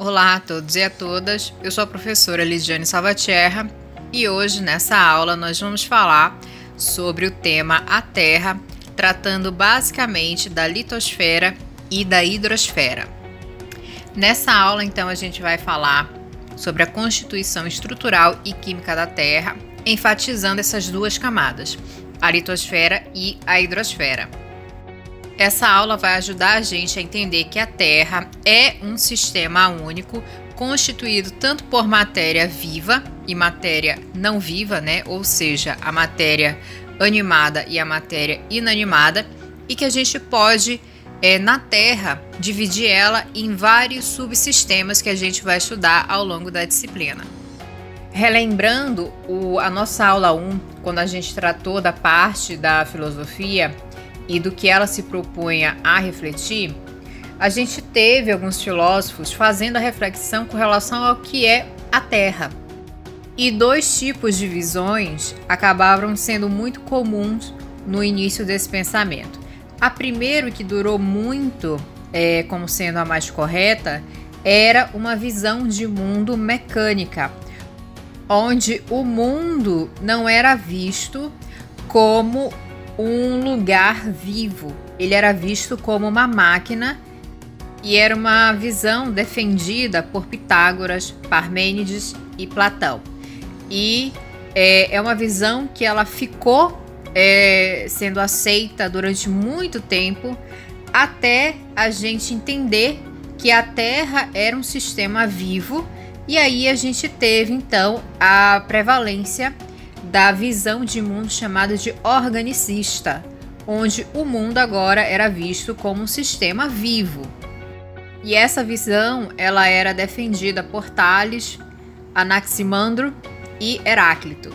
Olá a todos e a todas, eu sou a professora Lidiane Salvatierra e hoje nessa aula nós vamos falar sobre o tema A Terra, tratando basicamente da litosfera e da hidrosfera. Nessa aula então a gente vai falar sobre a constituição estrutural e química da Terra, enfatizando essas duas camadas, a litosfera e a hidrosfera. Essa aula vai ajudar a gente a entender que a Terra é um sistema único, constituído tanto por matéria viva e matéria não viva, né? Ou seja, a matéria animada e a matéria inanimada, e que a gente pode, na Terra, dividir ela em vários subsistemas que a gente vai estudar ao longo da disciplina. Relembrando a nossa aula 1, quando a gente tratou da parte da filosofia e do que ela se propunha a refletir, a gente teve alguns filósofos fazendo a reflexão com relação ao que é a Terra. E dois tipos de visões acabaram sendo muito comuns no início desse pensamento. A primeira, que durou muito como sendo a mais correta, era uma visão de mundo mecânica, onde o mundo não era visto como um lugar vivo, ele era visto como uma máquina, e era uma visão defendida por Pitágoras, Parmênides e Platão. E é uma visão que ela ficou sendo aceita durante muito tempo, até a gente entender que a Terra era um sistema vivo, e aí a gente teve então a prevalência da visão de mundo chamada de organicista, onde o mundo agora era visto como um sistema vivo. E essa visão ela era defendida por Tales, Anaximandro e Heráclito.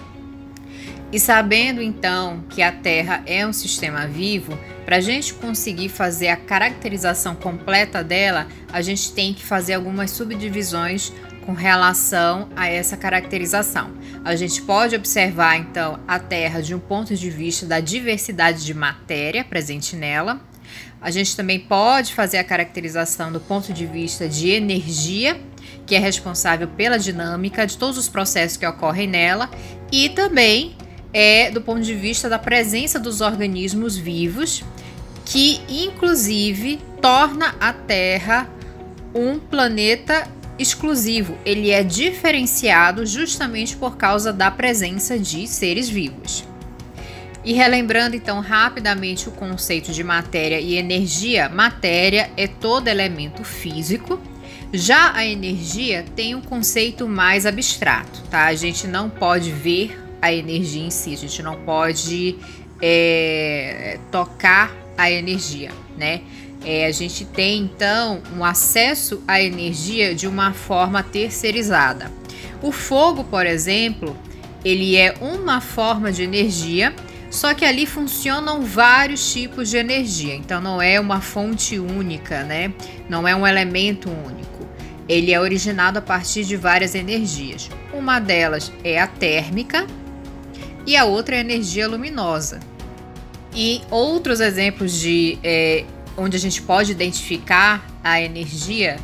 E sabendo então que a Terra é um sistema vivo, para a gente conseguir fazer a caracterização completa dela, a gente tem que fazer algumas subdivisões com relação a essa caracterização. A gente pode observar então a Terra de um ponto de vista da diversidade de matéria presente nela. A gente também pode fazer a caracterização do ponto de vista de energia, que é responsável pela dinâmica de todos os processos que ocorrem nela, e também do ponto de vista da presença dos organismos vivos, que inclusive torna a Terra um planeta exclusivo. Ele é diferenciado justamente por causa da presença de seres vivos. E relembrando então rapidamente o conceito de matéria e energia, matéria é todo elemento físico, já a energia tem um conceito mais abstrato, tá? A gente não pode ver a energia em si, a gente não pode tocar a energia, né? A gente tem então um acesso à energia de uma forma terceirizada. O fogo, por exemplo, ele é uma forma de energia, só que ali funcionam vários tipos de energia, então não é uma fonte única, né? Não é um elemento único. Ele é originado a partir de várias energias. Uma delas é a térmica e a outra é a energia luminosa. E outros exemplos de onde a gente pode identificar a energia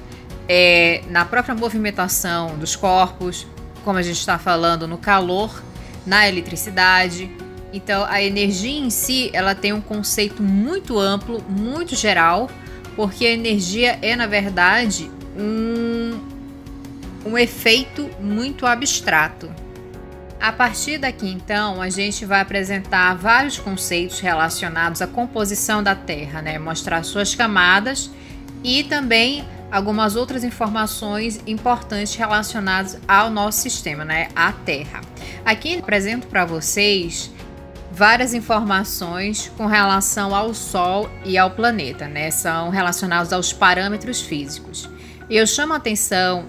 na própria movimentação dos corpos, como a gente está falando, no calor, na eletricidade. Então, a energia em si, ela tem um conceito muito amplo, muito geral, porque a energia é, na verdade, um efeito muito abstrato. A partir daqui, então, a gente vai apresentar vários conceitos relacionados à composição da Terra, né? Mostrar suas camadas e também algumas outras informações importantes relacionadas ao nosso sistema, né? A Terra. Aqui eu apresento para vocês várias informações com relação ao Sol e ao planeta, né? São relacionados aos parâmetros físicos. Eu chamo a atenção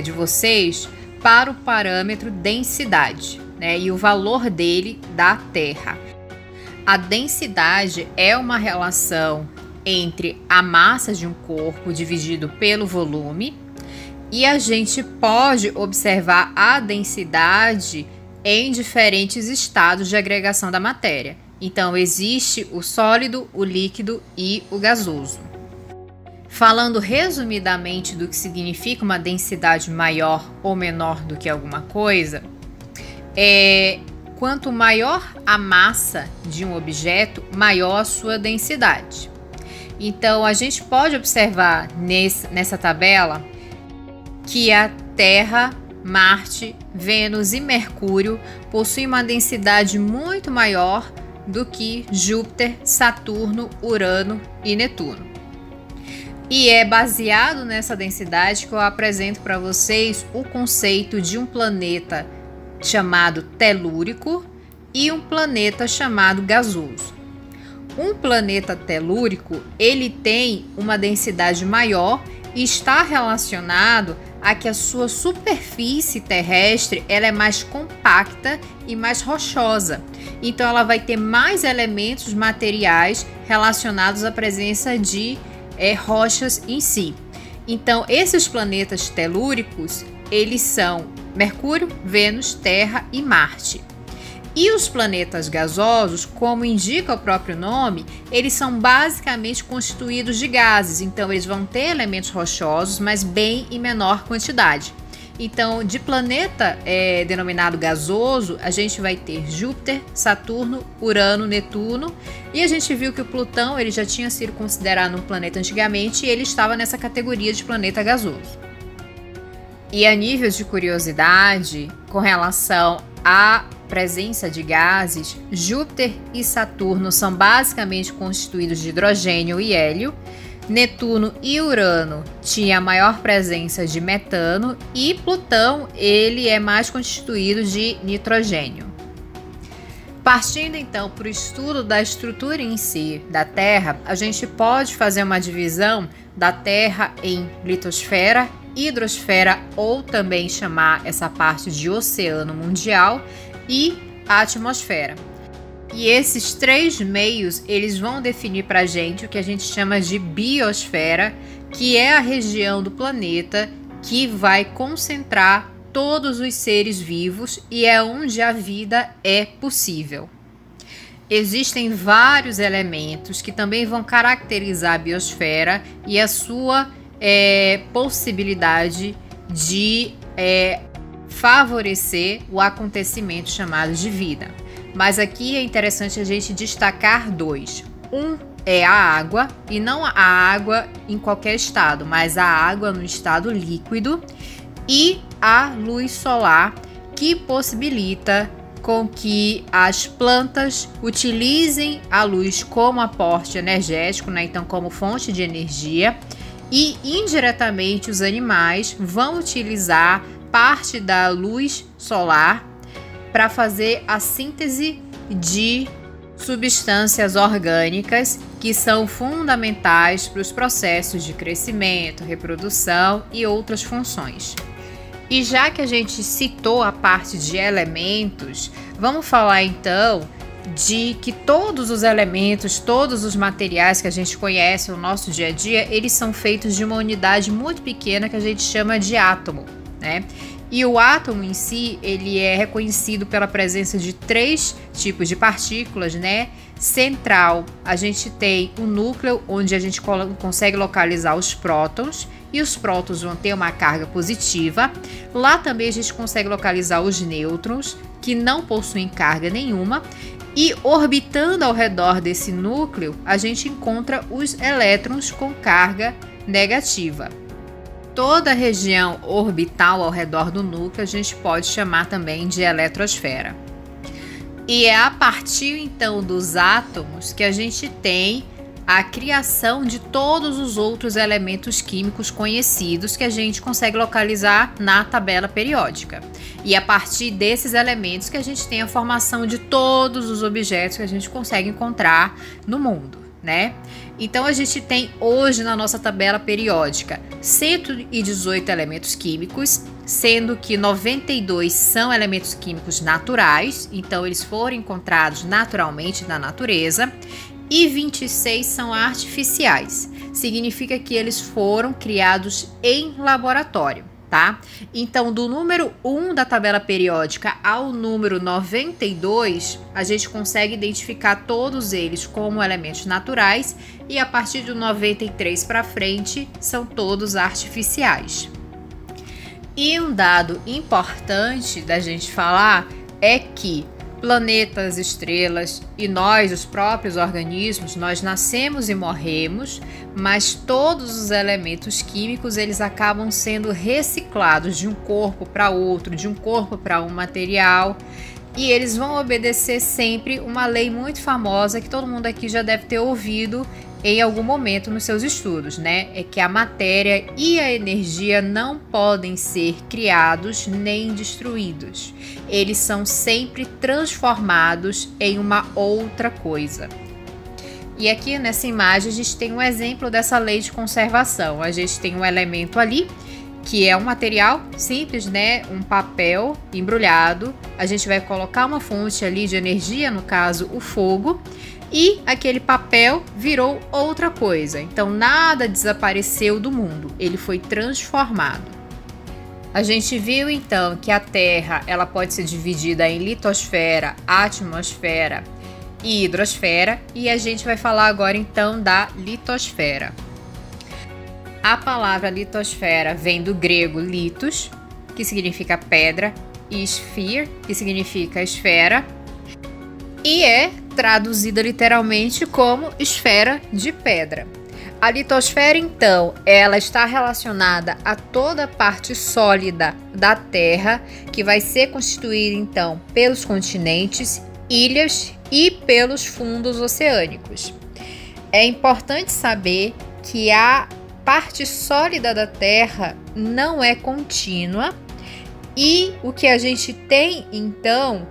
de vocês para o parâmetro densidade, né, e o valor dele da Terra. A densidade é uma relação entre a massa de um corpo dividido pelo volume, e a gente pode observar a densidade em diferentes estados de agregação da matéria. Então, existe o sólido, o líquido e o gasoso. Falando resumidamente do que significa uma densidade maior ou menor do que alguma coisa, quanto maior a massa de um objeto, maior a sua densidade. Então, a gente pode observar nessa tabela que a Terra, Marte, Vênus e Mercúrio possuem uma densidade muito maior do que Júpiter, Saturno, Urano e Netuno. E é baseado nessa densidade que eu apresento para vocês o conceito de um planeta chamado telúrico e um planeta chamado gasoso. Um planeta telúrico, ele tem uma densidade maior e está relacionado a que a sua superfície terrestre ela é mais compacta e mais rochosa. Então ela vai ter mais elementos materiais relacionados à presença de rochas em si. Então esses planetas telúricos, eles são Mercúrio, Vênus, Terra e Marte. E os planetas gasosos, como indica o próprio nome, eles são basicamente constituídos de gases. Então eles vão ter elementos rochosos, mas bem em menor quantidade. Então, de planeta denominado gasoso, a gente vai ter Júpiter, Saturno, Urano, Netuno. E a gente viu que o Plutão ele já tinha sido considerado um planeta antigamente e ele estava nessa categoria de planeta gasoso. E a nível de curiosidade, com relação à presença de gases, Júpiter e Saturno são basicamente constituídos de hidrogênio e hélio. Netuno e Urano tinha a maior presença de metano e Plutão ele é mais constituído de nitrogênio. Partindo então para o estudo da estrutura em si da Terra, a gente pode fazer uma divisão da Terra em litosfera, hidrosfera ou também chamar essa parte de oceano mundial e a atmosfera. E esses três meios, eles vão definir para a gente o que a gente chama de biosfera, que é a região do planeta que vai concentrar todos os seres vivos e é onde a vida é possível. Existem vários elementos que também vão caracterizar a biosfera e a sua possibilidade de favorecer o acontecimento chamado de vida. Mas aqui é interessante a gente destacar dois. Um é a água, e não a água em qualquer estado, mas a água no estado líquido, e a luz solar, que possibilita com que as plantas utilizem a luz como aporte energético, né? Então como fonte de energia, e indiretamente os animais vão utilizar parte da luz solar para fazer a síntese de substâncias orgânicas que são fundamentais para os processos de crescimento, reprodução e outras funções. E já que a gente citou a parte de elementos, vamos falar então de que todos os elementos, todos os materiais que a gente conhece no nosso dia a dia, eles são feitos de uma unidade muito pequena que a gente chama de átomo, né? E o átomo em si, ele é reconhecido pela presença de três tipos de partículas, né? Central, a gente tem o núcleo, onde a gente consegue localizar os prótons, e os prótons vão ter uma carga positiva. Lá também a gente consegue localizar os nêutrons, que não possuem carga nenhuma. E orbitando ao redor desse núcleo, a gente encontra os elétrons com carga negativa. Toda a região orbital ao redor do núcleo a gente pode chamar também de eletrosfera. E é a partir então dos átomos que a gente tem a criação de todos os outros elementos químicos conhecidos que a gente consegue localizar na tabela periódica. E a partir desses elementos que a gente tem a formação de todos os objetos que a gente consegue encontrar no mundo, né? Então a gente tem hoje na nossa tabela periódica 118 elementos químicos, sendo que 92 são elementos químicos naturais, então eles foram encontrados naturalmente na natureza, e 26 são artificiais, significa que eles foram criados em laboratório. tá? Então, do número 1 da tabela periódica ao número 92, a gente consegue identificar todos eles como elementos naturais e a partir do 93 para frente são todos artificiais. E um dado importante da gente falar é que planetas, estrelas e nós, os próprios organismos, nós nascemos e morremos, mas todos os elementos químicos eles acabam sendo reciclados de um corpo para outro, de um corpo para um material, e eles vão obedecer sempre uma lei muito famosa que todo mundo aqui já deve ter ouvido em algum momento nos seus estudos, né? É que a matéria e a energia não podem ser criados nem destruídos. Eles são sempre transformados em uma outra coisa. E aqui nessa imagem a gente tem um exemplo dessa lei de conservação. A gente tem um elemento ali que é um material simples, né? Um papel embrulhado. A gente vai colocar uma fonte ali de energia, no caso o fogo, e aquele papel virou outra coisa. Então nada desapareceu do mundo, ele foi transformado. A gente viu então que a Terra ela pode ser dividida em litosfera, atmosfera e hidrosfera, e a gente vai falar agora então da litosfera. A palavra litosfera vem do grego litos, que significa pedra, e sphere, que significa esfera, e é traduzida literalmente como esfera de pedra. A litosfera, então, ela está relacionada a toda a parte sólida da Terra, que vai ser constituída, então, pelos continentes, ilhas e pelos fundos oceânicos. É importante saber que a parte sólida da Terra não é contínua e o que a gente tem, então,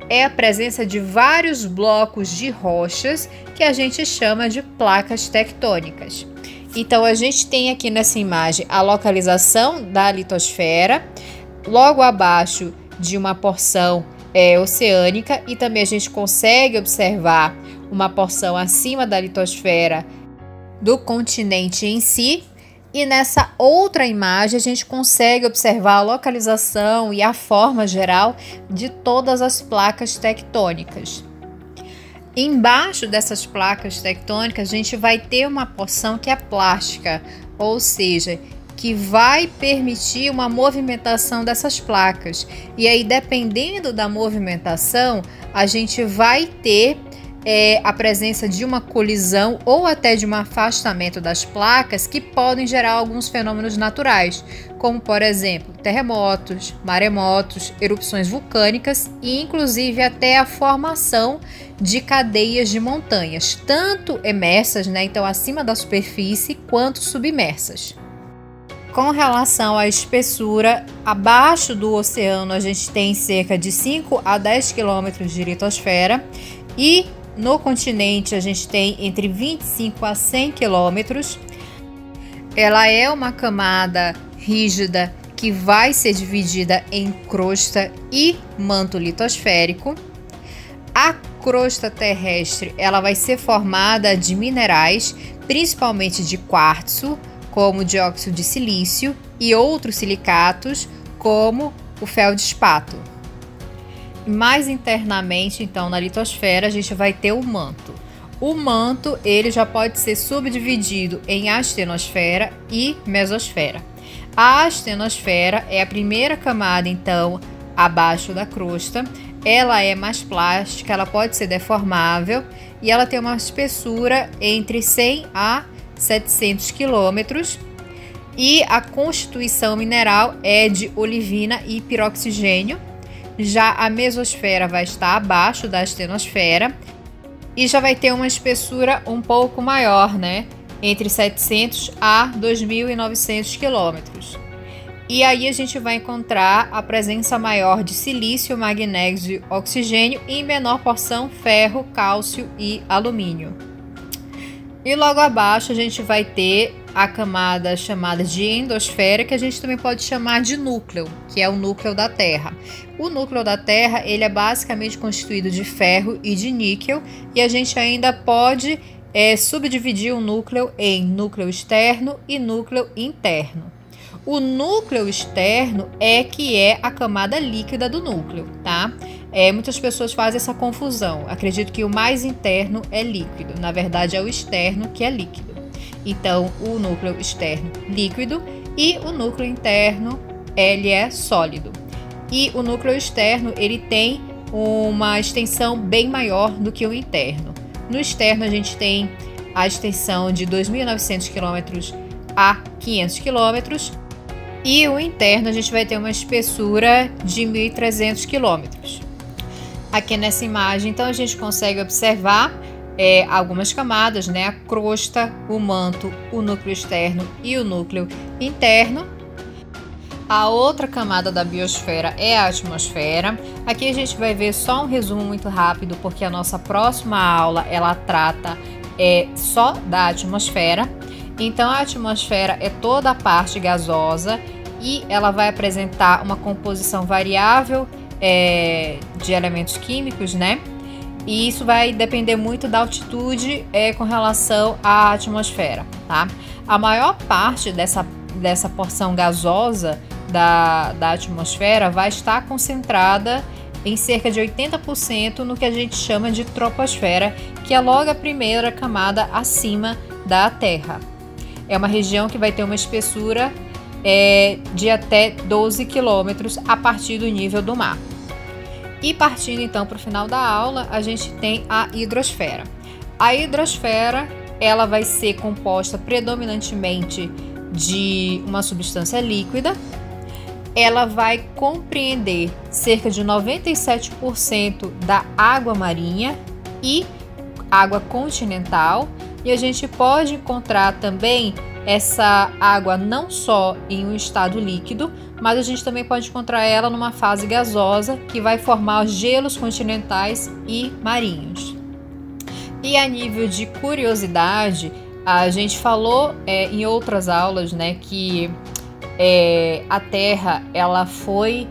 é a presença de vários blocos de rochas que a gente chama de placas tectônicas. Então a gente tem aqui nessa imagem a localização da litosfera, logo abaixo de uma porção oceânica, e também a gente consegue observar uma porção acima da litosfera do continente em si. E nessa outra imagem a gente consegue observar a localização e a forma geral de todas as placas tectônicas. Embaixo dessas placas tectônicas a gente vai ter uma porção que é plástica, ou seja, que vai permitir uma movimentação dessas placas. E aí, dependendo da movimentação, a gente vai ter a presença de uma colisão ou até de um afastamento das placas que podem gerar alguns fenômenos naturais, como por exemplo terremotos, maremotos, erupções vulcânicas e inclusive até a formação de cadeias de montanhas, tanto emersas, né, então acima da superfície, quanto submersas. Com relação à espessura, abaixo do oceano a gente tem cerca de 5 a 10 km de litosfera e no continente a gente tem entre 25 a 100 quilômetros. Ela é uma camada rígida que vai ser dividida em crosta e manto litosférico. A crosta terrestre ela vai ser formada de minerais, principalmente de quartzo, como dióxido de silício, e outros silicatos, como o feldespato. Mais internamente, então, na litosfera, a gente vai ter o manto. O manto, ele já pode ser subdividido em astenosfera e mesosfera. A astenosfera é a primeira camada, então, abaixo da crosta. Ela é mais plástica, ela pode ser deformável e ela tem uma espessura entre 100 a 700 quilômetros. E a constituição mineral é de olivina e piroxigênio. Já a mesosfera vai estar abaixo da astenosfera e já vai ter uma espessura um pouco maior, né? Entre 700 a 2.900 quilômetros. E aí a gente vai encontrar a presença maior de silício, magnésio e oxigênio e em menor porção ferro, cálcio e alumínio. E logo abaixo a gente vai ter a camada chamada de endosfera, que a gente também pode chamar de núcleo, que é o núcleo da Terra. O núcleo da Terra ele é basicamente constituído de ferro e de níquel, e a gente ainda pode subdividir o núcleo em núcleo externo e núcleo interno. O núcleo externo que é a camada líquida do núcleo, tá? Muitas pessoas fazem essa confusão. Acredito que o mais interno é líquido. Na verdade, é o externo que é líquido. Então, o núcleo externo líquido e o núcleo interno ele é sólido. E o núcleo externo ele tem uma extensão bem maior do que o interno. No externo, a gente tem a extensão de 2.900 km a 500 km. E o interno a gente vai ter uma espessura de 1.300 km. Aqui nessa imagem, então, a gente consegue observar algumas camadas, né? A crosta, o manto, o núcleo externo e o núcleo interno. A outra camada da biosfera é a atmosfera. Aqui a gente vai ver só um resumo muito rápido, porque a nossa próxima aula ela trata só da atmosfera. Então, a atmosfera é toda a parte gasosa e ela vai apresentar uma composição variável de elementos químicos, né? E isso vai depender muito da altitude com relação à atmosfera, tá? A maior parte dessa porção gasosa da atmosfera vai estar concentrada em cerca de 80% no que a gente chama de troposfera, que é logo a primeira camada acima da Terra. É uma região que vai ter uma espessura de até 12 quilômetros a partir do nível do mar. E partindo então para o final da aula, a gente tem a hidrosfera. A hidrosfera ela vai ser composta predominantemente de uma substância líquida. Ela vai compreender cerca de 97% da água marinha e água continental. E a gente pode encontrar também essa água não só em um estado líquido, mas a gente também pode encontrar ela numa fase gasosa, que vai formar os gelos continentais e marinhos. E a nível de curiosidade, a gente falou em outras aulas, né, que a Terra ela foi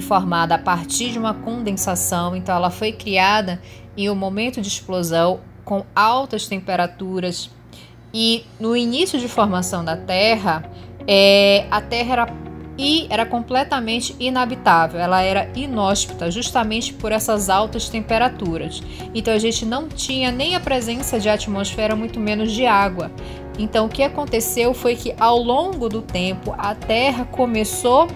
formada a partir de uma condensação, então ela foi criada em um momento de explosão com altas temperaturas. E no início de formação da Terra, a Terra era completamente inabitável, ela era inóspita justamente por essas altas temperaturas. Então a gente não tinha nem a presença de atmosfera, muito menos de água. Então o que aconteceu foi que ao longo do tempo a Terra começou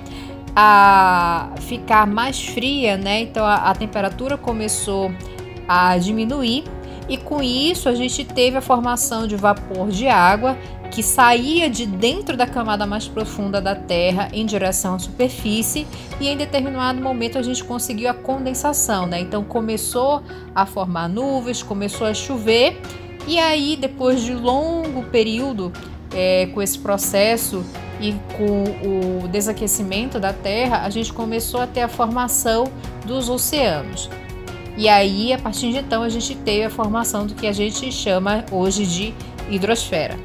a ficar mais fria, né? Então a temperatura começou a diminuir. E com isso a gente teve a formação de vapor de água que saía de dentro da camada mais profunda da Terra em direção à superfície, e em determinado momento a gente conseguiu a condensação, né? Então começou a formar nuvens, começou a chover, e aí depois de longo período com esse processo e com o desaquecimento da Terra, a gente começou a ter a formação dos oceanos. E aí, a partir de então, a gente teve a formação do que a gente chama hoje de hidrosfera.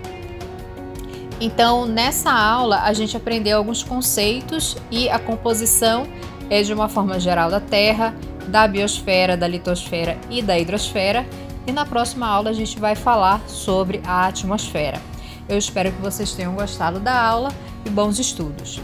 Então, nessa aula, a gente aprendeu alguns conceitos e a composição de uma forma geral da Terra, da biosfera, da litosfera e da hidrosfera. E na próxima aula, a gente vai falar sobre a atmosfera. Eu espero que vocês tenham gostado da aula e bons estudos!